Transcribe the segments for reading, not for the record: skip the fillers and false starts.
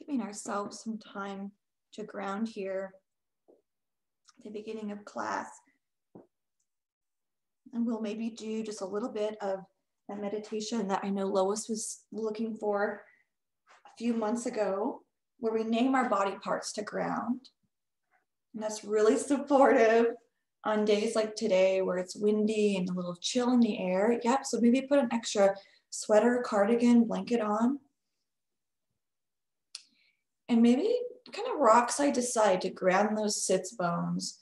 Giving ourselves some time to ground here at the beginning of class. And we'll maybe do just a little bit of that meditation that I know Lois was looking for a few months ago, where we name our body parts to ground. And that's really supportive on days like today where it's windy and a little chill in the air. Yep, so maybe put an extra sweater, cardigan, blanket on. And maybe kind of rock side to side to ground those sits bones.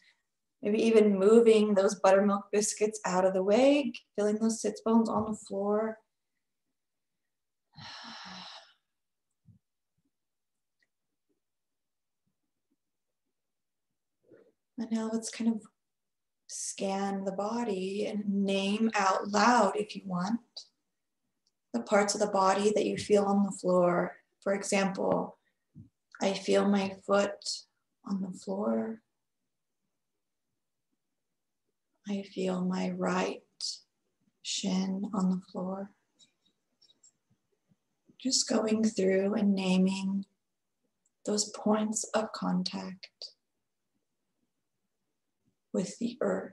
Maybe even moving those buttermilk biscuits out of the way, feeling those sits bones on the floor. And now let's kind of scan the body and name out loud, if you want, the parts of the body that you feel on the floor. For example, I feel my foot on the floor. I feel my right shin on the floor. Just going through and naming those points of contact with the earth.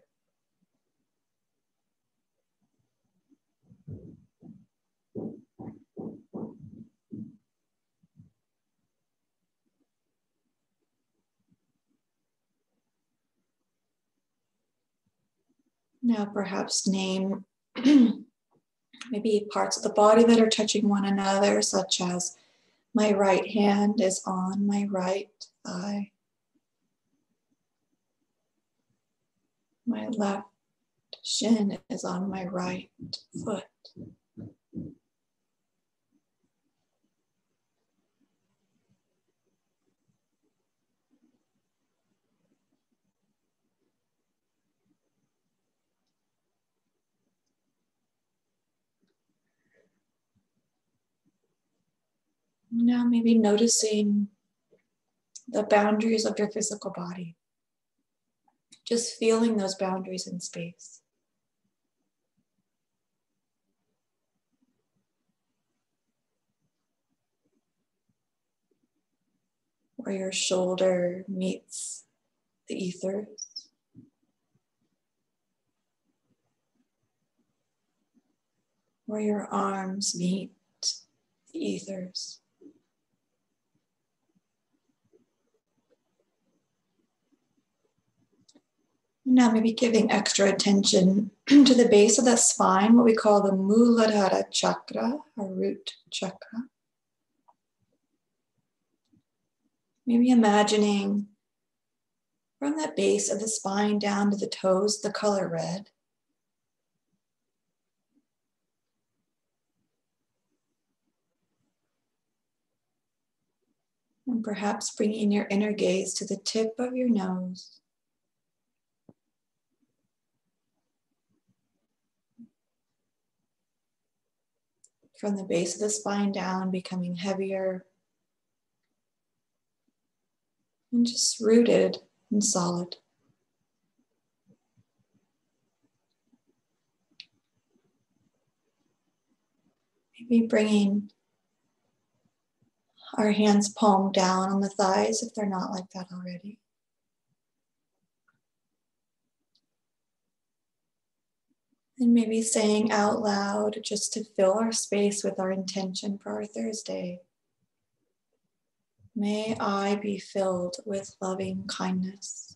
Now perhaps name maybe parts of the body that are touching one another, such as my right hand is on my right thigh. My left shin is on my right foot. Now maybe noticing the boundaries of your physical body. Just feeling those boundaries in space. Where your shoulder meets the ethers. Where your arms meet the ethers. Now maybe giving extra attention to the base of the spine, what we call the Muladhara chakra, or root chakra. Maybe imagining from the base of the spine down to the toes, the color red. And perhaps bringing your inner gaze to the tip of your nose. From the base of the spine down, becoming heavier and just rooted and solid. Maybe bringing our hands palm down on the thighs if they're not like that already. And maybe saying out loud just to fill our space with our intention for our Thursday. May I be filled with loving kindness.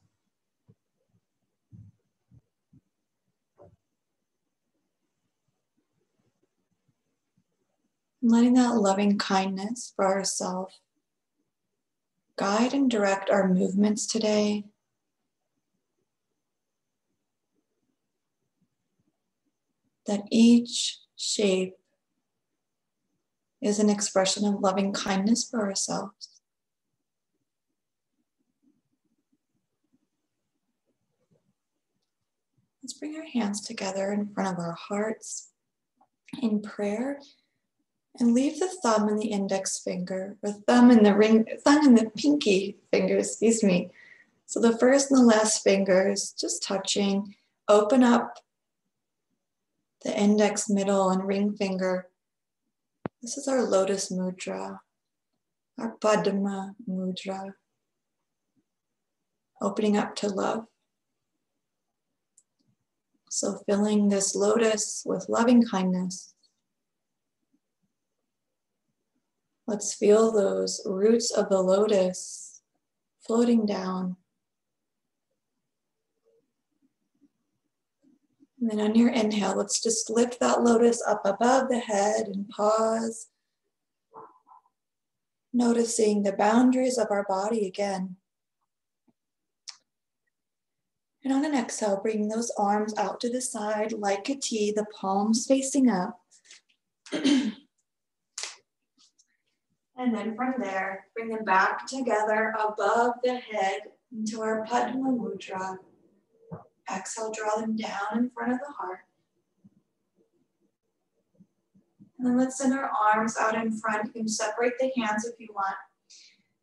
And letting that loving kindness for ourselves guide and direct our movements today. That each shape is an expression of loving kindness for ourselves. Let's bring our hands together in front of our hearts in prayer and leave the thumb and the index finger, or thumb and the pinky finger, excuse me. So the first and the last fingers just touching, open up the index, middle, and ring finger. This is our Lotus Mudra, our Padma Mudra, opening up to love. So filling this lotus with loving kindness. Let's feel those roots of the lotus floating down. And then on your inhale, let's just lift that lotus up above the head and pause. Noticing the boundaries of our body again. And on an exhale, bring those arms out to the side like a T, the palms facing up. And then from there, bring them back together above the head into our Padma Mudra. Exhale, draw them down in front of the heart. And then let's send our arms out in front. You can separate the hands if you want.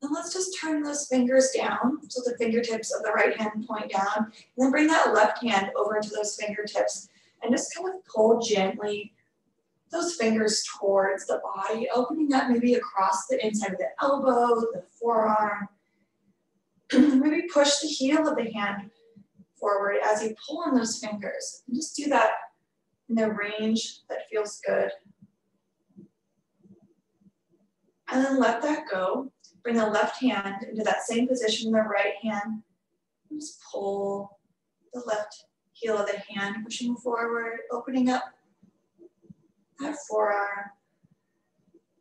And let's just turn those fingers down so the fingertips of the right hand point down. And then bring that left hand over into those fingertips and just kind of pull gently those fingers towards the body, opening up maybe across the inside of the elbow, the forearm. Maybe push the heel of the hand forward as you pull on those fingers. And just do that in the range that feels good. And then let that go. Bring the left hand into that same position in the right hand. And just pull the left heel of the hand, pushing forward, opening up that forearm.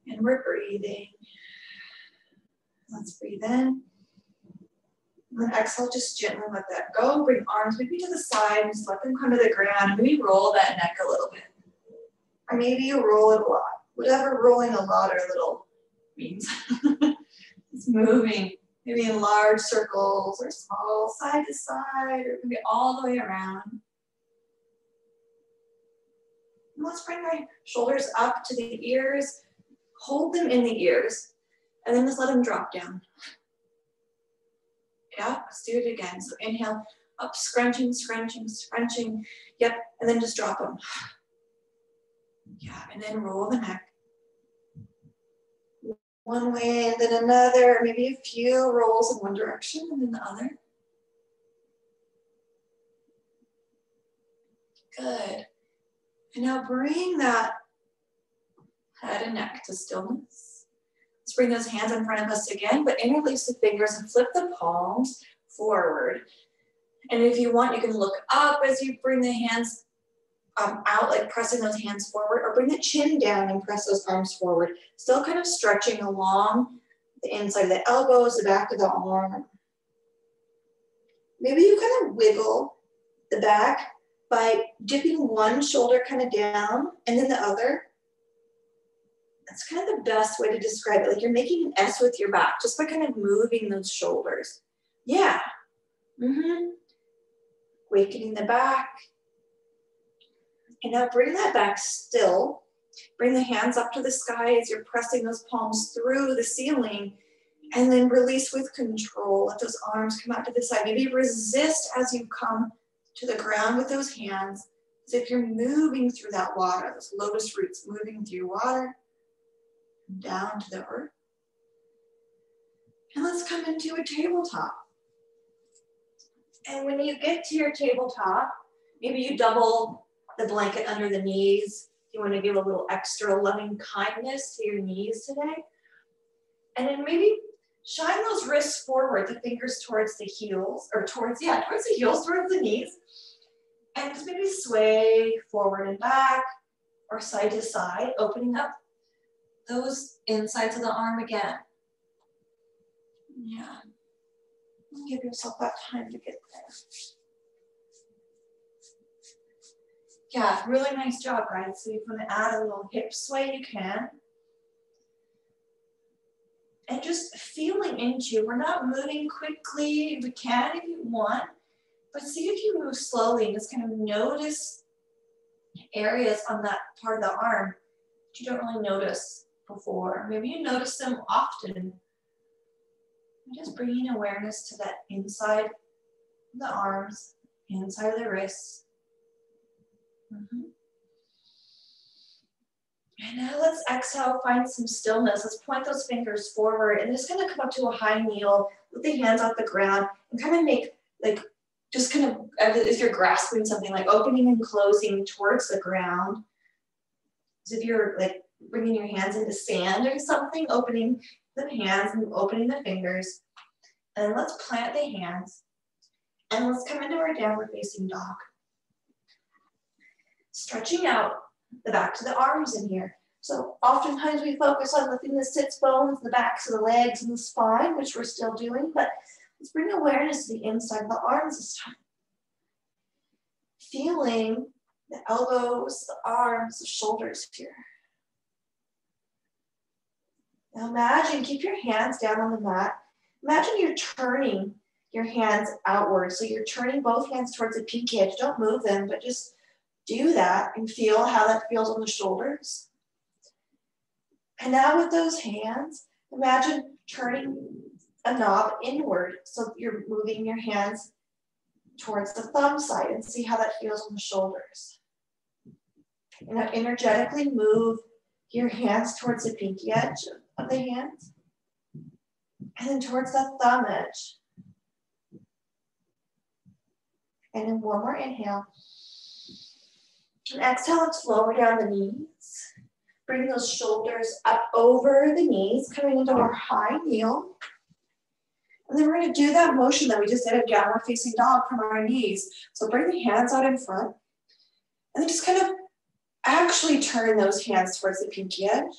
And we're breathing. Let's breathe in. And then exhale, just gently let that go. Bring arms maybe to the side, just let them come to the ground. Maybe roll that neck a little bit. Or maybe you roll it a lot. Whatever rolling a lot or a little means. It's moving, maybe in large circles or small, side to side, or maybe all the way around. And let's bring our shoulders up to the ears, hold them in the ears, and then just let them drop down. Yeah, let's do it again. So inhale, up, scrunching, scrunching, scrunching. Yep, and then just drop them. Yeah, and then roll the neck. One way and then another, maybe a few rolls in one direction and then the other. Good. And now bring that head and neck to stillness. Let's bring those hands in front of us again, but interlace the fingers and flip the palms forward. And if you want, you can look up as you bring the hands out, like pressing those hands forward, or bring the chin down and press those arms forward. Still kind of stretching along the inside of the elbows, the back of the arm. Maybe you kind of wiggle the back by dipping one shoulder kind of down and then the other. That's kind of the best way to describe it. Like you're making an S with your back, just by kind of moving those shoulders. Yeah. Awakening the back. And now bring that back still. Bring the hands up to the sky as you're pressing those palms through the ceiling. And then release with control. Let those arms come out to the side. Maybe resist as you come to the ground with those hands, as if you're moving through that water, those lotus roots moving through water, down to the earth. And let's come into a tabletop. And when you get to your tabletop, maybe you double the blanket under the knees. You want to give a little extra loving kindness to your knees today. And then maybe shine those wrists forward, the fingers towards the heels, or towards the heels, towards the knees. And just maybe sway forward and back, or side to side, opening up those insides of the arm again. Yeah. Give yourself that time to get there. Yeah, really nice job, guys. So if you want to add a little hip sway, you can. And just feeling into, we're not moving quickly. We can if you want, but see if you move slowly and just kind of notice areas on that part of the arm that you don't really notice before. Maybe you notice them often. Just bringing awareness to that inside of the arms, inside of the wrists. And now let's exhale, find some stillness. Let's point those fingers forward and just kind of come up to a high kneel with the hands off the ground and kind of make like, just kind of, as you're grasping something, like opening and closing towards the ground. As if you're like bringing your hands into sand or something, opening the hands and opening the fingers. And let's plant the hands and let's come into our downward facing dog. Stretching out the backs of the arms in here. So oftentimes we focus on lifting the sits bones, the backs of the legs and the spine, which we're still doing, but let's bring awareness to the inside of the arms this time. Feeling the elbows, the arms, the shoulders here. Now imagine, keep your hands down on the mat. Imagine you're turning your hands outward. So you're turning both hands towards the pinky edge. Don't move them, but just do that and feel how that feels on the shoulders. And now with those hands, imagine turning a knob inward. So you're moving your hands towards the thumb side and see how that feels on the shoulders. And now energetically move your hands towards the pinky edge of the hands and then towards the thumb edge. And then one more inhale. And exhale, let's lower down the knees. Bring those shoulders up over the knees, coming into our high kneel. And then we're going to do that motion that we just did of downward facing dog from our knees. So bring the hands out in front. And then just kind of actually turn those hands towards the pinky edge.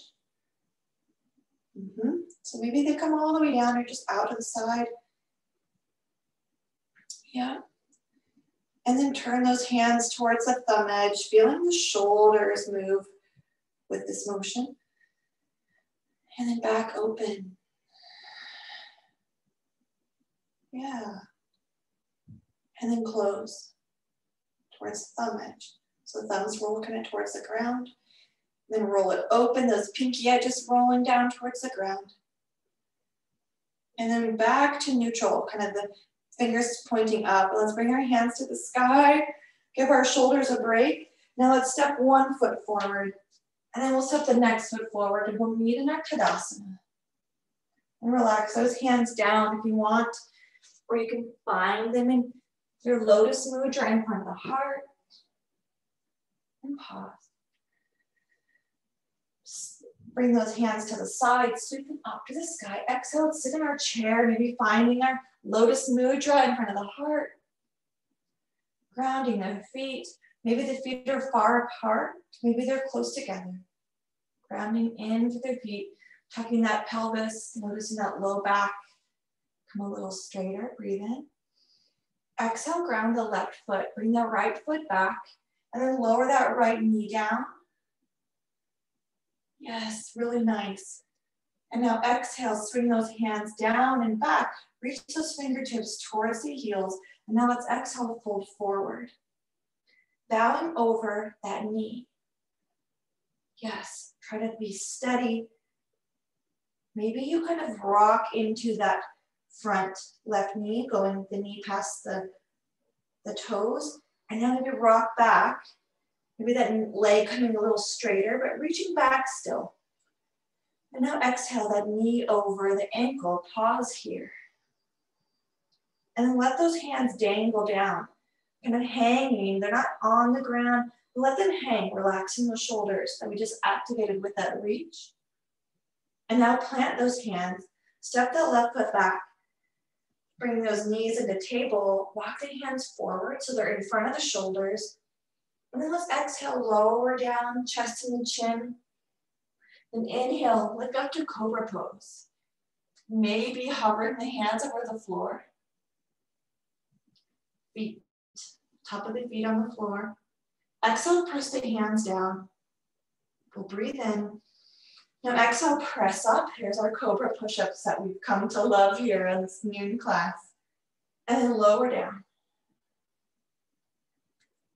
So maybe they come all the way down or just out to the side. Yeah. And then turn those hands towards the thumb edge, feeling the shoulders move with this motion. And then back open. Yeah. And then close towards the thumb edge. So the thumbs roll kind of towards the ground. Then roll it open, those pinky edges rolling down towards the ground. And then back to neutral, kind of the fingers pointing up. Let's bring our hands to the sky. Give our shoulders a break. Now let's step one foot forward. And then we'll step the next foot forward and we'll meet in our Tadasana. And relax those hands down if you want, or you can find them in your Lotus Mudra in front of the heart. And pause. Bring those hands to the side, sweep them up to the sky. Exhale, sit in our chair, maybe finding our Lotus Mudra in front of the heart. Grounding the feet. Maybe the feet are far apart. Maybe they're close together. Grounding into their feet, tucking that pelvis, noticing that low back. Come a little straighter, breathe in. Exhale, ground the left foot. Bring the right foot back. And then lower that right knee down. Yes, really nice. And now exhale, swing those hands down and back. Reach those fingertips towards the heels. And now let's exhale, fold forward. Bowing over that knee. Yes, try to be steady. Maybe you kind of rock into that front left knee, going the knee past the toes. And then maybe rock back. Maybe that leg coming a little straighter, but reaching back still. And now exhale, that knee over the ankle. Pause here. And then let those hands dangle down, kind of hanging. They're not on the ground. Let them hang, relaxing the shoulders that we just activated with that reach. And now plant those hands. Step that left foot back. Bring those knees into table. Walk the hands forward so they're in front of the shoulders. And then let's exhale, lower down, chest and the chin. And inhale, lift up to Cobra pose. Maybe hovering the hands over the floor. Feet, top of the feet on the floor. Exhale, press the hands down. We'll breathe in. Now exhale, press up. Here's our Cobra push-ups that we've come to love here in this noon class. And then lower down.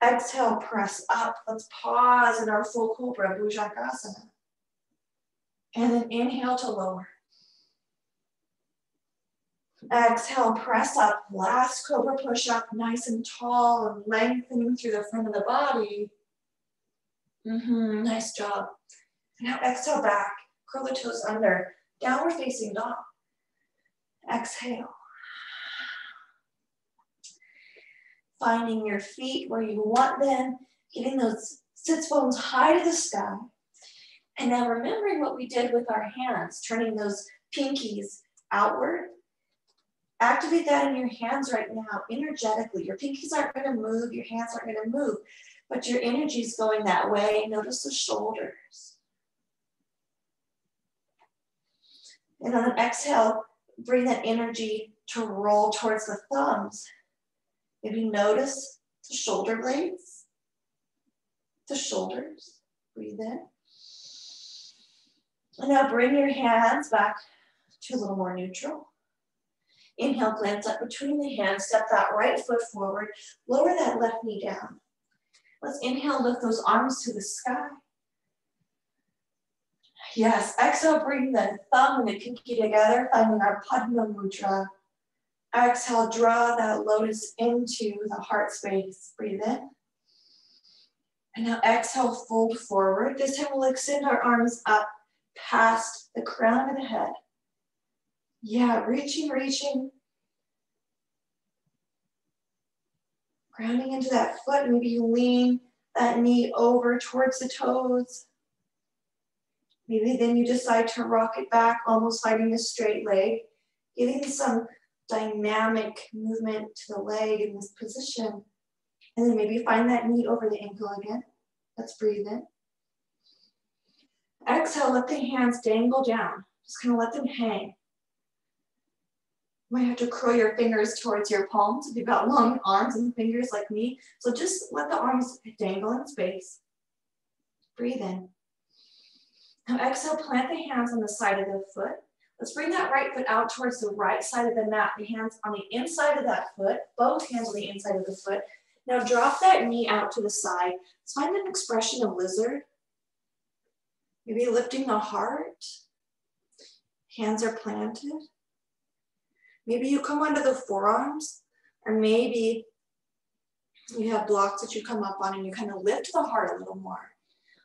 Exhale, press up. Let's pause in our full Cobra, Bhujangasana. And then inhale to lower. Exhale, press up. Last Cobra push-up, nice and tall and lengthening through the front of the body. Nice job. Now exhale back, curl the toes under, downward facing dog. Exhale. Finding your feet where you want them, getting those sits bones high to the sky. And now remembering what we did with our hands, turning those pinkies outward. Activate that in your hands right now, energetically. Your pinkies aren't going to move, your hands aren't going to move, but your energy is going that way. Notice the shoulders. And on an exhale, bring that energy to roll towards the thumbs. Maybe notice the shoulder blades, the shoulders. Breathe in. And now bring your hands back to a little more neutral. Inhale, glance up between the hands, step that right foot forward, lower that left knee down. Let's inhale, lift those arms to the sky. Yes, exhale, bring the thumb and the pinky together, finding our Padma Mudra. Exhale, draw that lotus into the heart space. Breathe in. And now exhale, fold forward. This time we'll extend our arms up past the crown of the head. Yeah, reaching. Grounding into that foot. Maybe you lean that knee over towards the toes. Maybe then you decide to rock it back, almost finding a straight leg, giving some dynamic movement to the leg in this position. And then maybe find that knee over the ankle again. Let's breathe in. Exhale, let the hands dangle down. Just kind of let them hang. You might have to curl your fingers towards your palms if you've got long arms and fingers like me. So just let the arms dangle in space. Breathe in. Now exhale, plant the hands on the side of the foot. Let's bring that right foot out towards the right side of the mat. The hands on the inside of that foot, both hands on the inside of the foot. Now drop that knee out to the side. Let's find an expression of lizard. Maybe lifting the heart. Hands are planted. Maybe you come onto the forearms, or maybe you have blocks that you come up on and you kind of lift the heart a little more.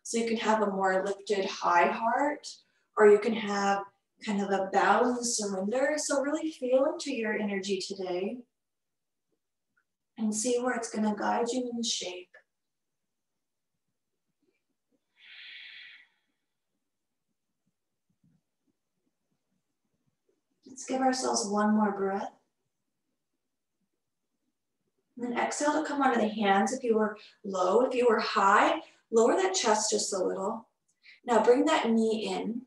So you can have a more lifted high heart, or you can have kind of a bow and surrender. So really feel into your energy today and see where it's going to guide you in the shape. Let's give ourselves one more breath. And then exhale to come onto the hands. If you were low, if you were high, lower that chest just a little. Now bring that knee in.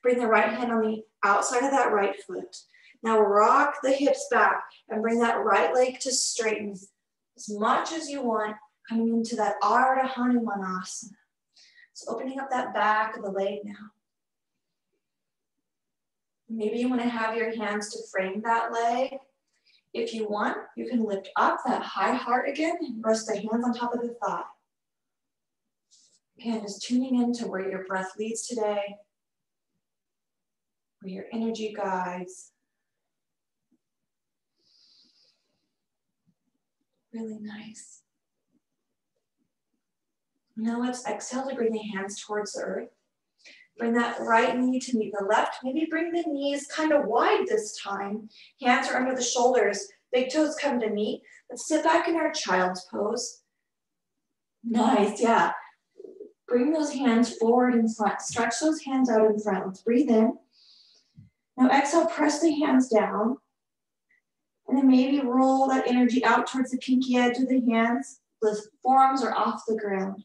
Bring the right hand on the outside of that right foot. Now rock the hips back and bring that right leg to straighten as much as you want, coming into that Ardha Hanumanasana. So opening up that back of the leg now. Maybe you want to have your hands to frame that leg. If you want, you can lift up that high heart again and rest the hands on top of the thigh. Again, just tuning into where your breath leads today, where your energy guides. Really nice. Now let's exhale to bring the hands towards the earth. Bring that right knee to meet the left. Maybe bring the knees kind of wide this time. Hands are under the shoulders. Big toes come to meet. Let's sit back in our child's pose. Nice, yeah. Bring those hands forward in front. Stretch those hands out in front. Let's breathe in. Now exhale, press the hands down. And then maybe roll that energy out towards the pinky edge of the hands. The forearms are off the ground.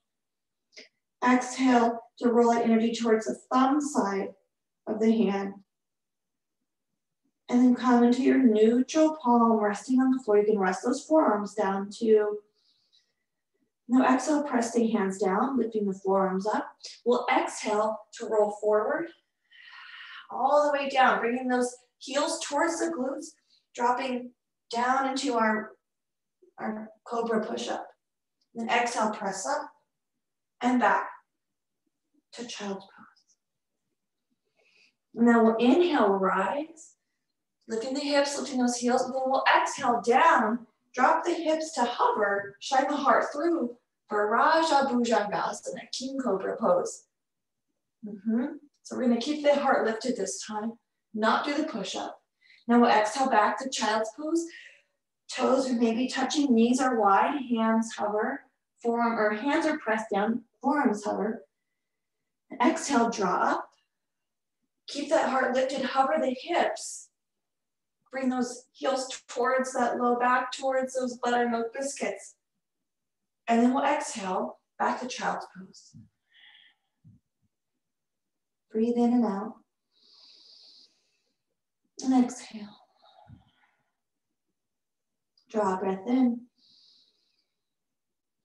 Exhale to roll that energy towards the thumb side of the hand. And then come into your neutral palm, resting on the floor. You can rest those forearms down too. Now exhale, press the hands down, lifting the forearms up. We'll exhale to roll forward, all the way down, bringing those heels towards the glutes, dropping down into our Cobra push-up. Then exhale, press up and back to child's pose. And then we'll inhale, rise, lifting the hips, lifting those heels, and then we'll exhale down, drop the hips to hover, shine the heart through for Raja Bhujangasana, King Cobra pose. So we're going to keep the heart lifted this time, not do the push-up. Now we'll exhale back to child's pose. Toes are maybe touching, knees are wide, hands hover, forearm or hands are pressed down, forearms hover. And exhale, draw up. Keep that heart lifted, hover the hips. Bring those heels towards that low back, towards those buttermilk biscuits. And then we'll exhale back to child's pose. Breathe in and out. And exhale. Draw a breath in.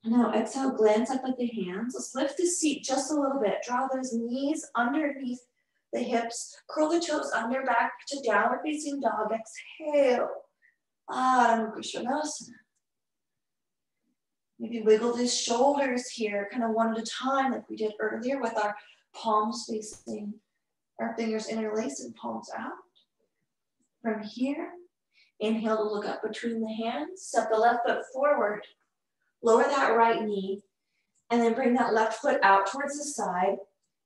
And now exhale, glance up at the hands. Let's lift the seat just a little bit. Draw those knees underneath the hips. Curl the toes under back to downward facing dog. Exhale. Shavasana. Maybe wiggle the shoulders here, kind of one at a time like we did earlier with our palms facing, our fingers interlaced and palms out. From here, inhale to look up between the hands. Step the left foot forward. Lower that right knee, and then bring that left foot out towards the side,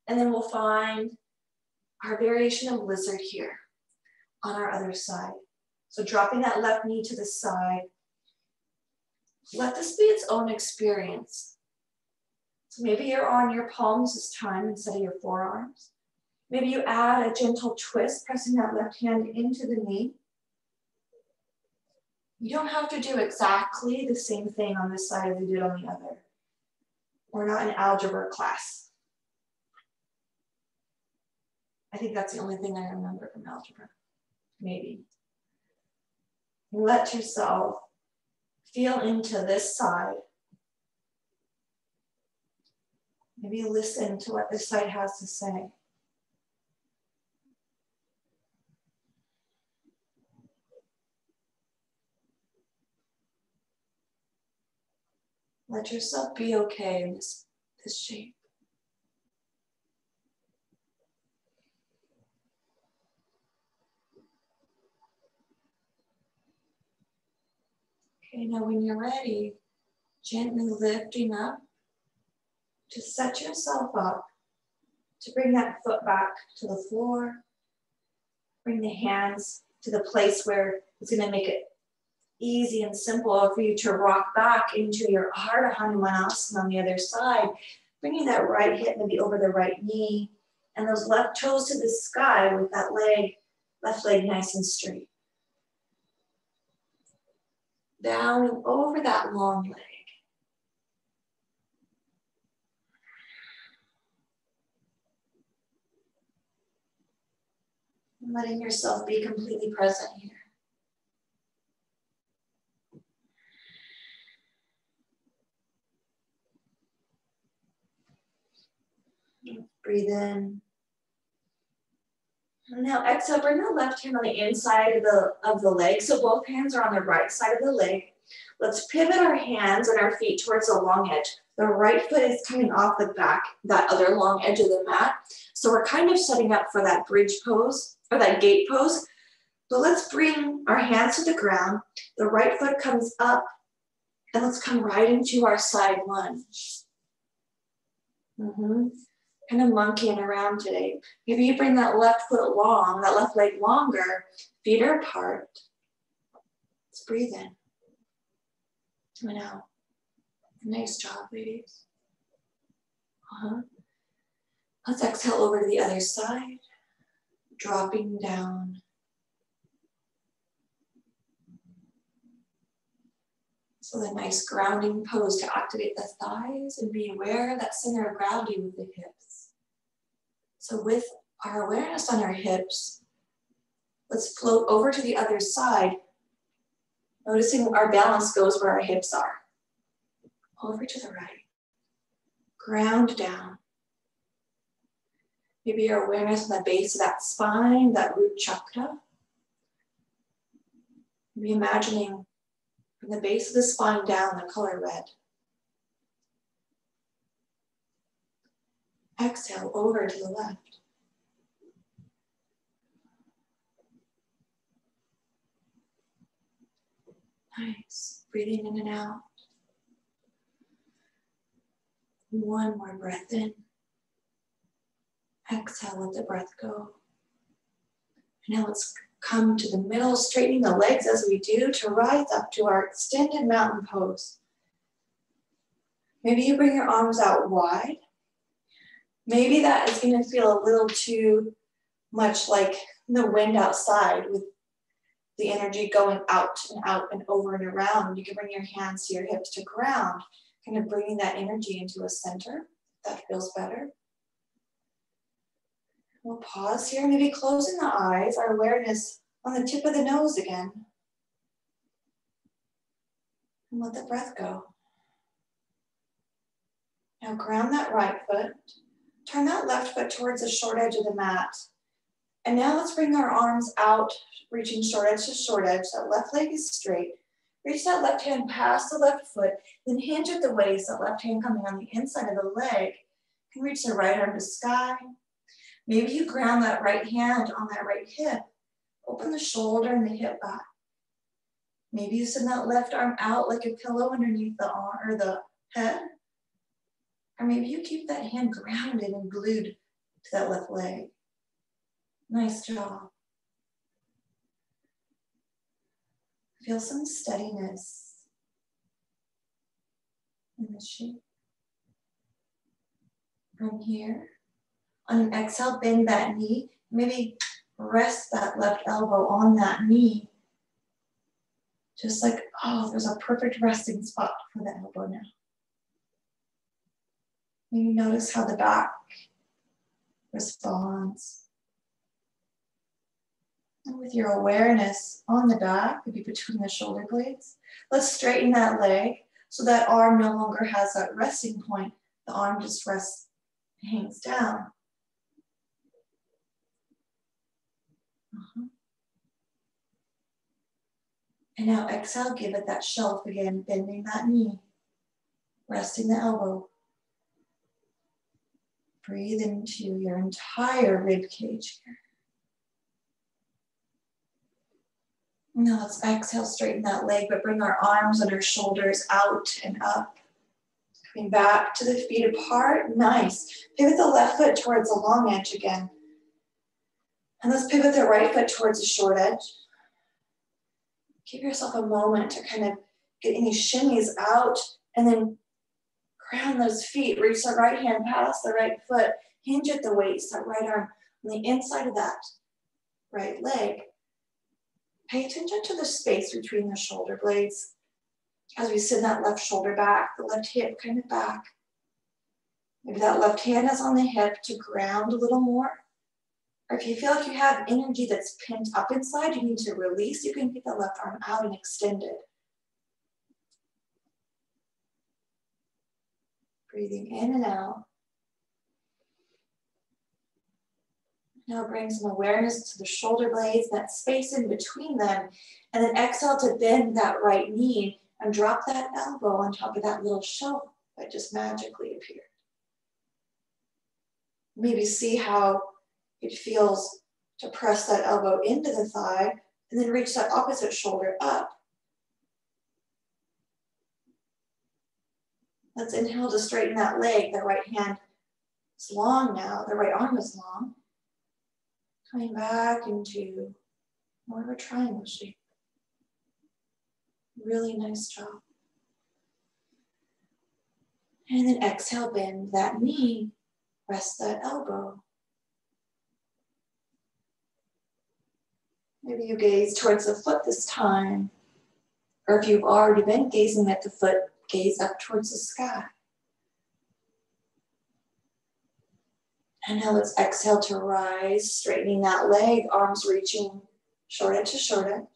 and then we'll find our variation of lizard here on our other side. So dropping that left knee to the side. Let this be its own experience. So maybe you're on your palms this time instead of your forearms. Maybe you add a gentle twist, pressing that left hand into the knee. You don't have to do exactly the same thing on this side as you did on the other. We're not in algebra class. I think that's the only thing I remember from algebra, maybe. Let yourself feel into this side. Maybe listen to what this side has to say. Let yourself be okay in this shape. Okay, now when you're ready, gently lifting up to set yourself up to bring that foot back to the floor. Bring the hands to the place where it's going to make it easy and simple for you to rock back into your Ardha Hanumanasana on the other side, bringing that right hip maybe over the right knee, and those left toes to the sky with that left leg nice and straight. Bowing over that long leg. And letting yourself be completely present here. Breathe in. And now exhale, bring the left hand on the inside of the leg. So both hands are on the right side of the leg. Let's pivot our hands and our feet towards the long edge. The right foot is coming off the back, that other long edge of the mat. So we're kind of setting up for that bridge pose or that gate pose. But let's bring our hands to the ground. The right foot comes up and let's come right into our side lunge. Kind of monkeying around today. Maybe you bring that left foot long, that left leg longer, feet are apart. Let's breathe in. And out. Nice job, ladies. Let's exhale over to the other side, dropping down. So the nice grounding pose to activate the thighs and be aware of that center of gravity with the hips. So with our awareness on our hips, let's float over to the other side, noticing our balance goes where our hips are. Over to the right. Ground down. Maybe your awareness on the base of that spine, that root chakra. Maybe imagining from the base of the spine down, the color red. Exhale over to the left. Nice. Breathing in and out. One more breath in. Exhale, let the breath go. Now let's come to the middle, straightening the legs as we do to rise up to our extended mountain pose. Maybe you bring your arms out wide. Maybe that is going to feel a little too much like the wind outside with the energy going out and over and around. You can bring your hands to your hips to ground, kind of bringing that energy into a center. That feels better. We'll pause here, maybe closing the eyes, our awareness on the tip of the nose again. And let the breath go. Now ground that right foot. Turn that left foot towards the short edge of the mat. And now let's bring our arms out, reaching short edge to short edge. That left leg is straight. Reach that left hand past the left foot, then hinge at the waist, that left hand coming on the inside of the leg. You can reach the right arm to sky. Maybe you ground that right hand on that right hip. Open the shoulder and the hip back. Maybe you send that left arm out like a pillow underneath the arm or the head. Or maybe you keep that hand grounded and glued to that left leg. Nice job. Feel some steadiness in the shape. From here, on an exhale, bend that knee. Maybe rest that left elbow on that knee. Just like, oh, there's a perfect resting spot for the elbow now. Maybe notice how the back responds. And with your awareness on the back, maybe between the shoulder blades, let's straighten that leg so that arm no longer has that resting point. The arm just rests, hangs down. And now exhale, give it that shelf again, bending that knee, resting the elbow. Breathe into your entire rib cage here. Now let's exhale, straighten that leg, but bring our arms and our shoulders out and up. Coming back to the feet apart, nice. Pivot the left foot towards the long edge again. And let's pivot the right foot towards the short edge. Give yourself a moment to kind of get any shimmies out and then ground those feet. Reach the right hand past the right foot. Hinge at the waist, that right arm on the inside of that right leg. Pay attention to the space between the shoulder blades as we send that left shoulder back, the left hip kind of back. Maybe that left hand is on the hip to ground a little more. Or if you feel like you have energy that's pinned up inside, you need to release, you can get the left arm out and extend it. Breathing in and out. Now bring some awareness to the shoulder blades, that space in between them, and then exhale to bend that right knee and drop that elbow on top of that little shelf that just magically appeared. Maybe see how it feels to press that elbow into the thigh and then reach that opposite shoulder up. Let's inhale to straighten that leg. The right hand is long now, the right arm is long. Coming back into more of a triangle shape. Really nice job. And then exhale, bend that knee, rest that elbow. Maybe you gaze towards the foot this time. Or if you've already been gazing at the foot, gaze up towards the sky. And now let's exhale to rise, straightening that leg, arms reaching short edge to short edge.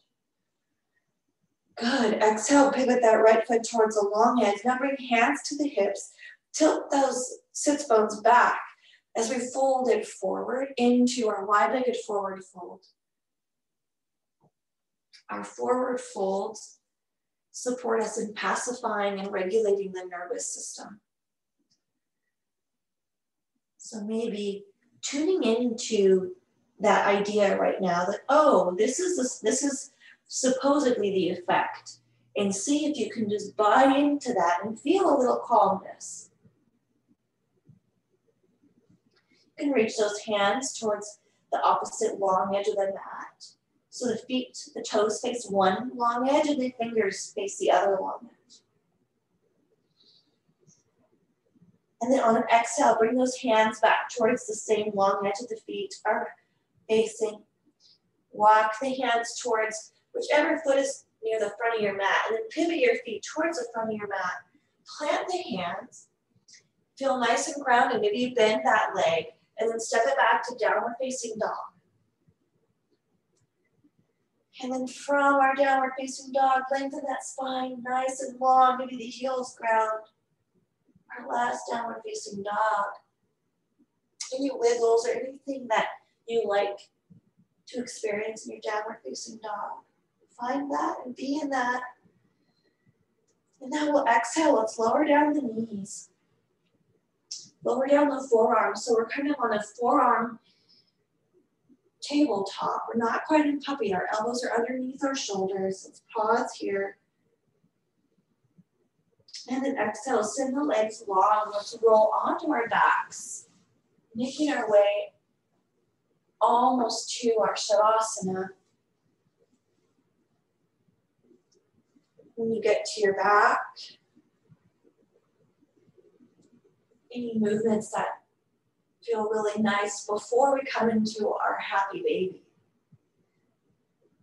Good, exhale, pivot that right foot towards the long edge. Now bring hands to the hips, tilt those sits bones back as we fold it forward into our wide-legged forward fold. Our forward folds support us in pacifying and regulating the nervous system. So maybe tuning into that idea right now that, oh, this is supposedly the effect, and see if you can just buy into that and feel a little calmness. You can reach those hands towards the opposite long edge of the mat. So the feet, the toes face one long edge and the fingers face the other long edge. And then on an exhale, bring those hands back towards the same long edge that the feet are facing. Walk the hands towards whichever foot is near the front of your mat, and then pivot your feet towards the front of your mat. Plant the hands. Feel nice and grounded. Maybe you bend that leg, and then step it back to downward facing dog. And then from our downward facing dog, lengthen that spine nice and long. Maybe the heels ground. Our last downward facing dog. Any wiggles or anything that you like to experience in your downward facing dog. Find that and be in that. And now we'll exhale. Let's lower down the knees. Lower down the forearms. So we're kind of on a forearm tabletop. We're not quite in puppy. Our elbows are underneath our shoulders. Let's pause here. And then exhale, send the legs long. Let's roll onto our backs, making our way almost to our Shavasana. When you get to your back, any movements that feel really nice before we come into our happy baby.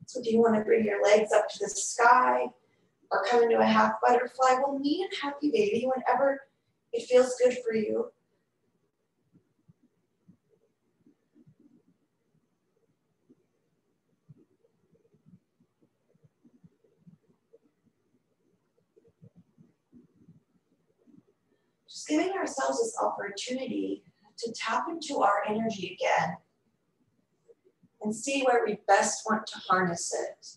So do you want to bring your legs up to the sky or come into a half butterfly? We'll meet in happy baby whenever it feels good for you. Just giving ourselves this opportunity to tap into our energy again and see where we best want to harness it.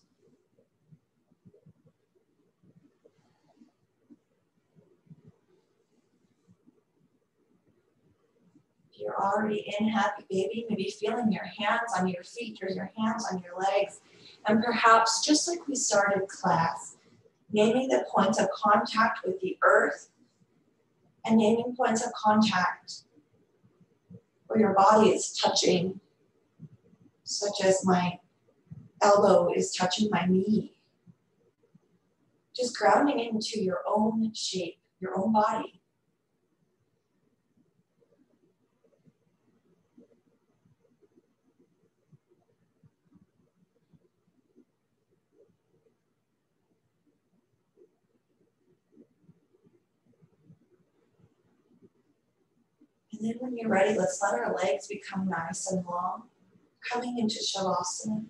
If you're already in happy baby, maybe feeling your hands on your feet or your hands on your legs, and perhaps just like we started class, naming the points of contact with the earth and naming points of contact where your body is touching, such as my elbow is touching my knee. Just grounding into your own shape, your own body. And then when you're ready, let's let our legs become nice and long, coming into Shavasana.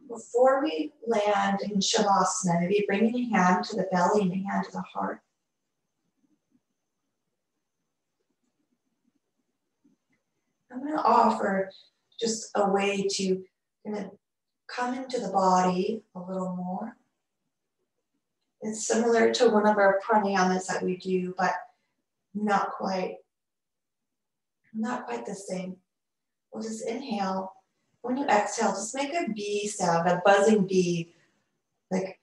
Before we land in Shavasana, maybe bringing a hand to the belly and a hand to the heart. I'm going to offer just a way to kind of come into the body a little more. It's similar to one of our pranayamas that we do, but not quite the same. We'll just inhale. When you exhale, just make a bee sound, a buzzing bee, like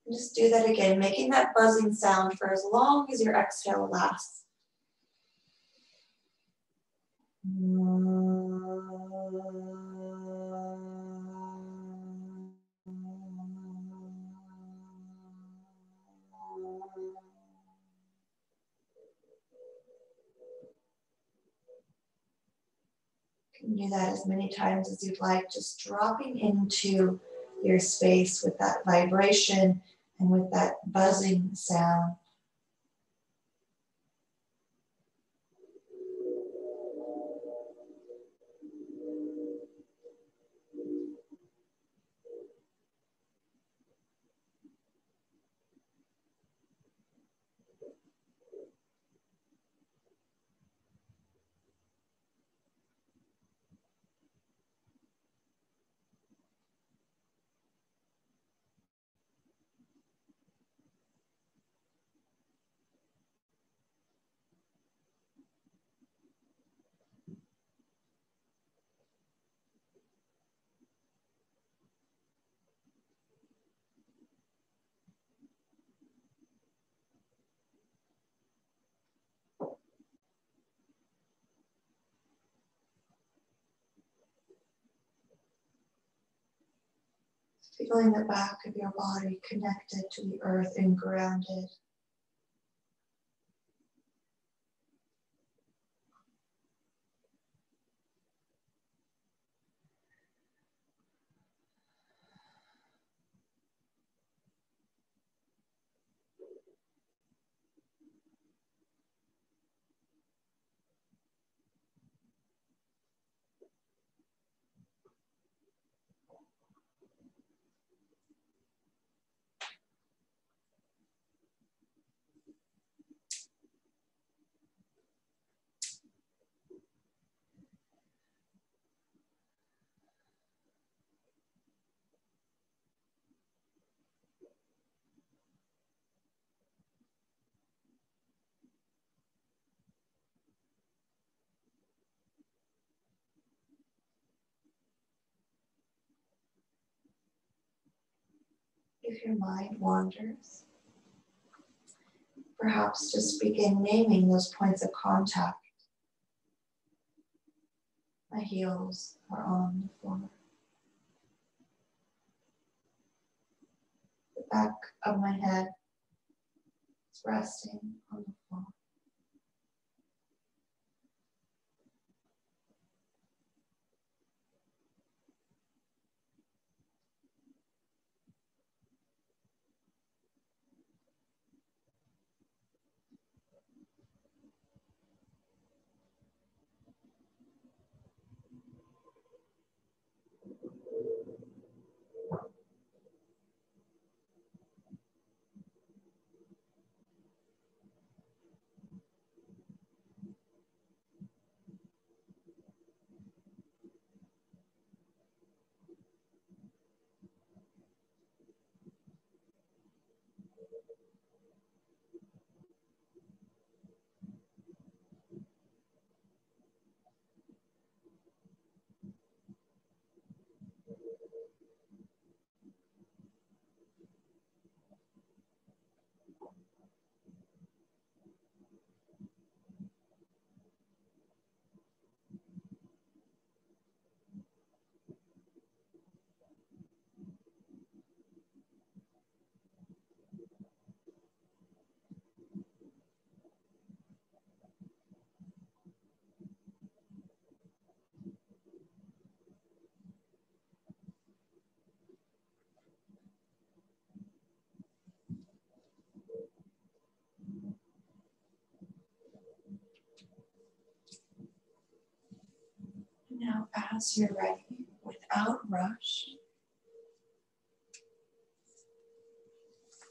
just do that again, making that buzzing sound for as long as your exhale lasts. You can do that as many times as you'd like, just dropping into your space with that vibration and with that buzzing sound. Feeling the back of your body connected to the earth and grounded. If your mind wanders, perhaps just begin naming those points of contact. My heels are on the floor. The back of my head is resting on the floor. Now, as you're ready, without rush,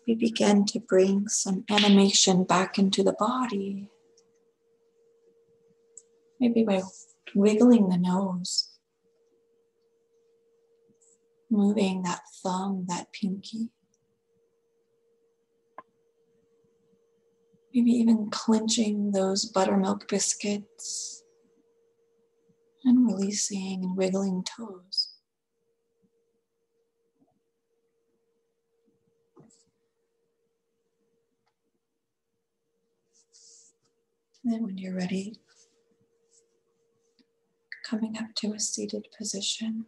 we begin to bring some animation back into the body. Maybe by wiggling the nose, moving that thumb, that pinky. Maybe even clenching those buttermilk biscuits and releasing and wiggling toes. And then when you're ready, coming up to a seated position.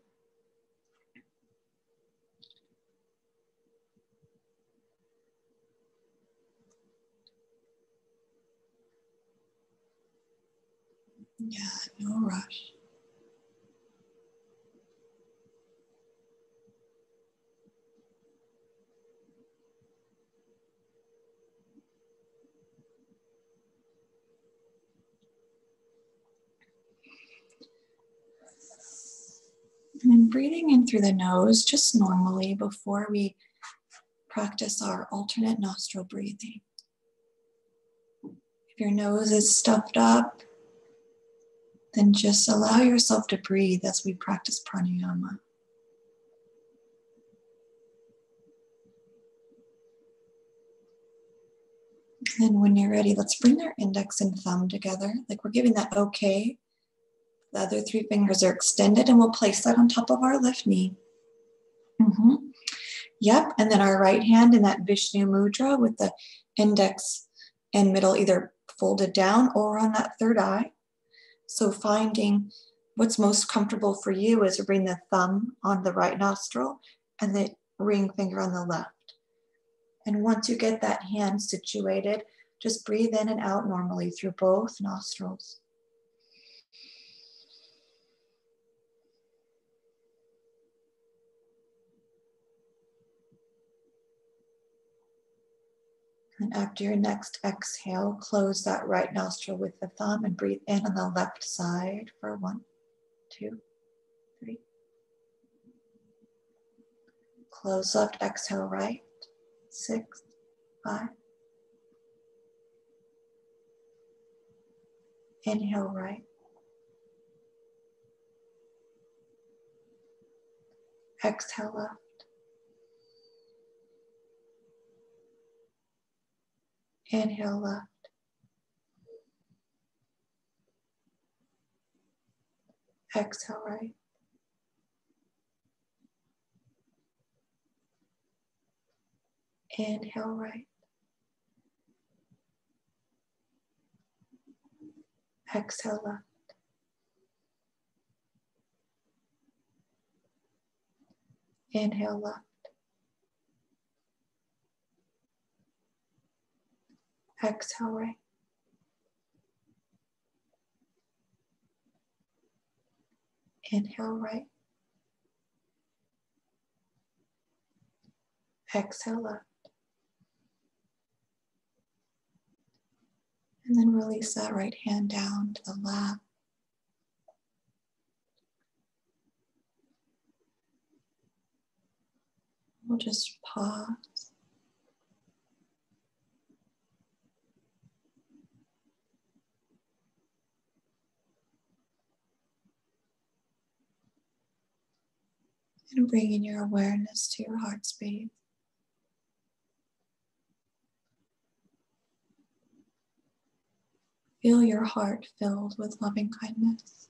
Yeah, no rush. And then breathing in through the nose, just normally before we practice our alternate nostril breathing. If your nose is stuffed up, then just allow yourself to breathe as we practice pranayama. And then when you're ready, let's bring our index and thumb together, like we're giving that okay. The other three fingers are extended, and we'll place that on top of our left knee. Yep, and then our right hand in that Vishnu Mudra with the index and middle either folded down or on that third eye. So finding what's most comfortable for you is to bring the thumb on the right nostril and the ring finger on the left. And once you get that hand situated, just breathe in and out normally through both nostrils. And after your next exhale, close that right nostril with the thumb and breathe in on the left side for 1, 2, 3. Close left, exhale right, 6, 5. Inhale right. Exhale left. Inhale left. Exhale right. Inhale right. Exhale left. Inhale left. Exhale right. Inhale right. Exhale left. And then release that right hand down to the lap. We'll just pause. And bringing your awareness to your heart space. Feel your heart filled with loving kindness.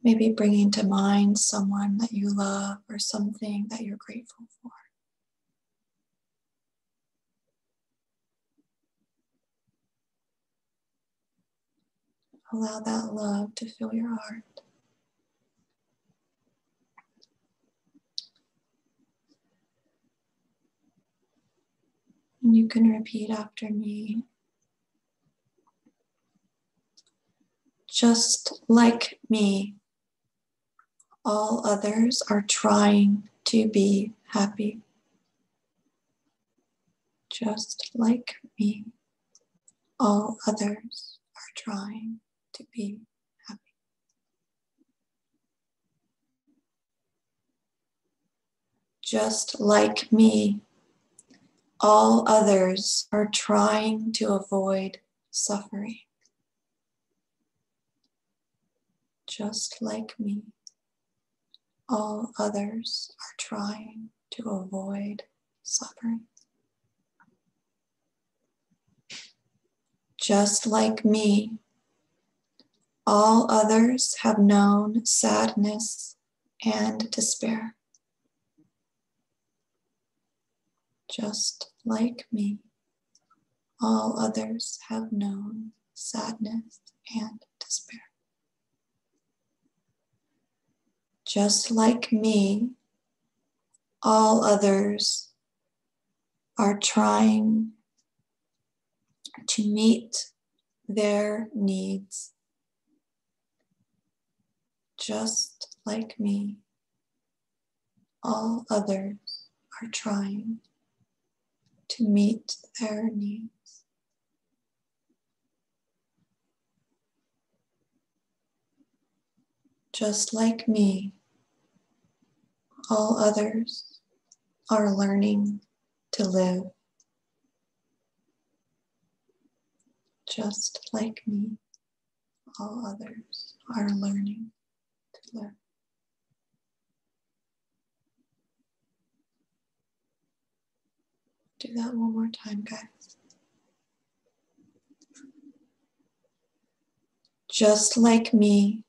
Maybe bringing to mind someone that you love or something that you're grateful for. Allow that love to fill your heart. And you can repeat after me. Just like me, all others are trying to be happy. Just like me, all others are trying to be happy. Just like me, all others are trying to avoid suffering. Just like me, all others are trying to avoid suffering. Just like me, all others have known sadness and despair. Just like me, all others have known sadness and despair. Just like me, all others are trying to meet their needs. Just like me, all others are trying to meet their needs. Just like me, all others are learning to live. Just like me, all others are learning to live. Do that one more time, guys. Just like me,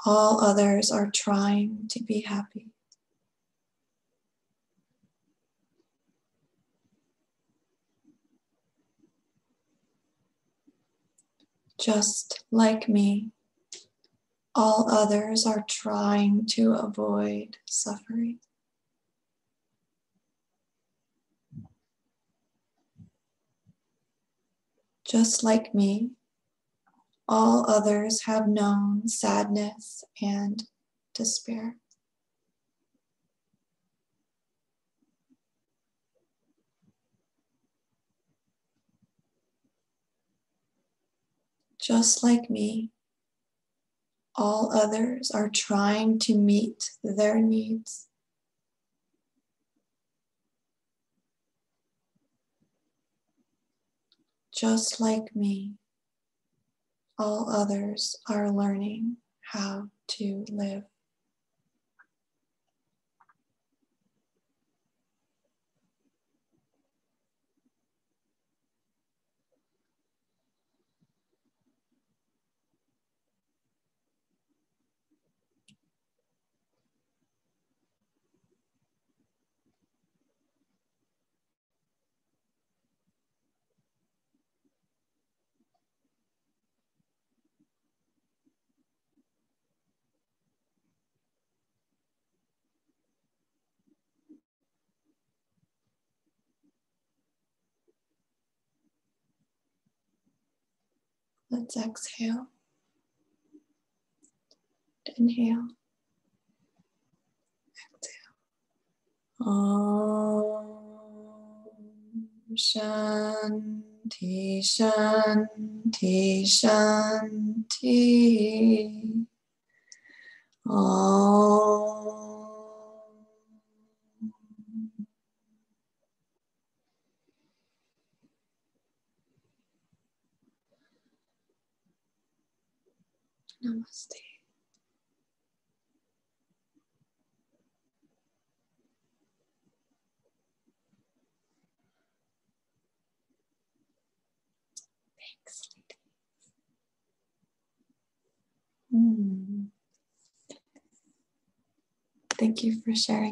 all others are trying to be happy. Just like me, all others are trying to avoid suffering. Just like me, all others have known sadness and despair. Just like me, all others are trying to meet their needs. Just like me, all others are learning how to live. Let's exhale. Inhale. Exhale. Om Shanti, Shanti, Shanti. Om. Namaste. Thanks. Thank you for sharing.